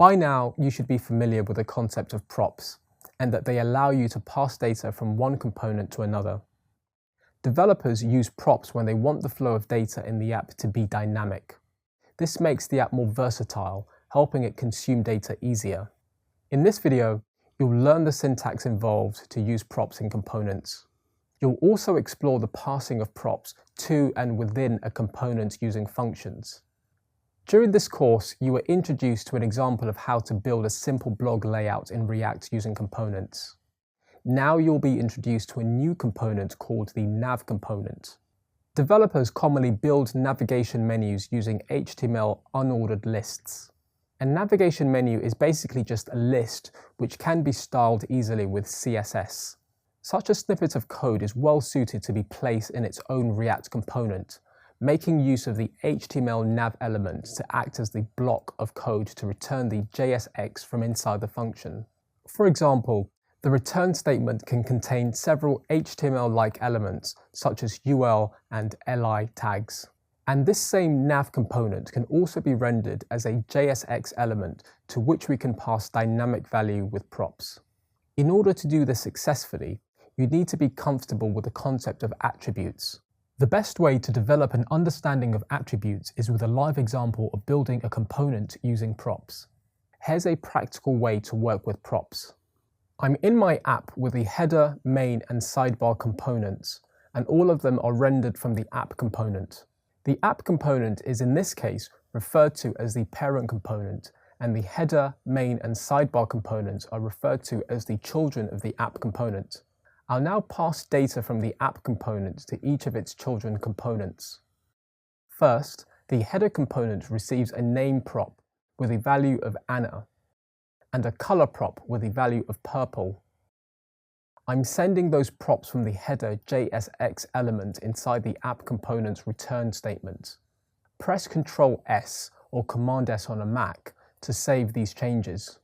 By now, you should be familiar with the concept of props and that they allow you to pass data from one component to another. Developers use props when they want the flow of data in the app to be dynamic. This makes the app more versatile, helping it consume data easier. In this video, you'll learn the syntax involved to use props in components. You'll also explore the passing of props to and within a component using functions. During this course, you were introduced to an example of how to build a simple blog layout in React using components. Now you'll be introduced to a new component called the nav component. Developers commonly build navigation menus using HTML unordered lists. A navigation menu is basically just a list which can be styled easily with CSS. Such a snippet of code is well suited to be placed in its own React component, making use of the HTML nav element to act as the block of code to return the JSX from inside the function. For example, the return statement can contain several HTML-like elements such as UL and LI tags. And this same nav component can also be rendered as a JSX element to which we can pass dynamic value with props. In order to do this successfully, you need to be comfortable with the concept of attributes. The best way to develop an understanding of attributes is with a live example of building a component using props. Here's a practical way to work with props. I'm in my app with the header, main, and sidebar components, and all of them are rendered from the app component. The app component is in this case referred to as the parent component, and the header, main, and sidebar components are referred to as the children of the app component. I'll now pass data from the app component to each of its children components. First, the header component receives a name prop with a value of Anna and a color prop with a value of purple. I'm sending those props from the header JSX element inside the app component's return statement. Press Ctrl S or Command S on a Mac to save these changes.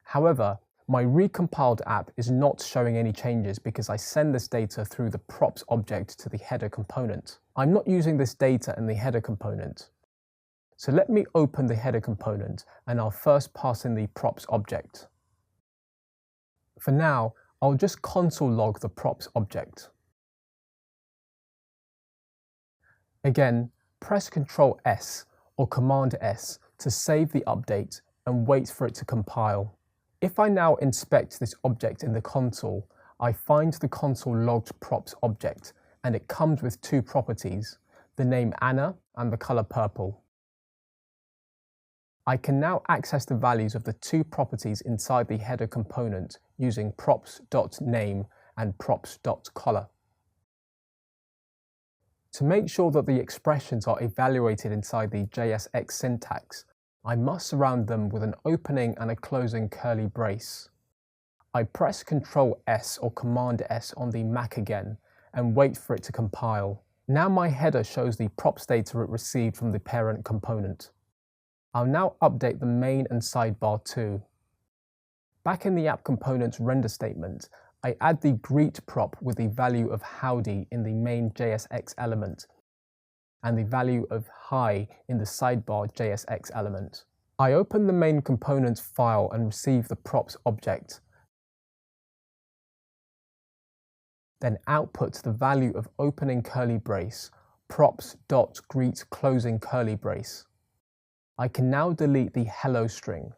However, my recompiled app is not showing any changes because I send this data through the props object to the header component. I'm not using this data in the header component. So let me open the header component and I'll first pass in the props object. For now, I'll just console log the props object. Again, press Ctrl S or Command S to save the update and wait for it to compile. If I now inspect this object in the console, I find the console logged props object, and it comes with two properties, the name Anna and the color purple. I can now access the values of the two properties inside the header component using props.name and props.color. To make sure that the expressions are evaluated inside the JSX syntax, I must surround them with an opening and a closing curly brace. I press Ctrl S or Command S on the Mac again and wait for it to compile. Now my header shows the props data it received from the parent component. I'll now update the main and sidebar too. Back in the app component's render statement, I add the greet prop with the value of howdy in the main JSX element and the value of hi in the sidebar JSX element. I open the main component's file and receive the props object, then output the value of opening curly brace, props.greet closing curly brace. I can now delete the hello string.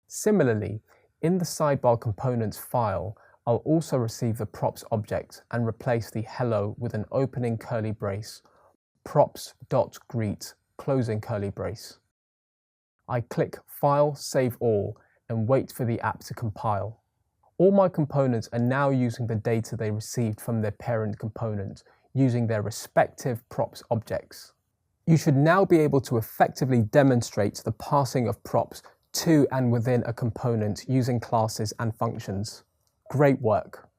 Similarly, in the sidebar component's file, I'll also receive the props object and replace the hello with an opening curly brace, props.greet closing curly brace. I click File, Save All and wait for the app to compile. All my components are now using the data they received from their parent component using their respective props objects. You should now be able to effectively demonstrate the passing of props to and within a component using classes and functions. Great work!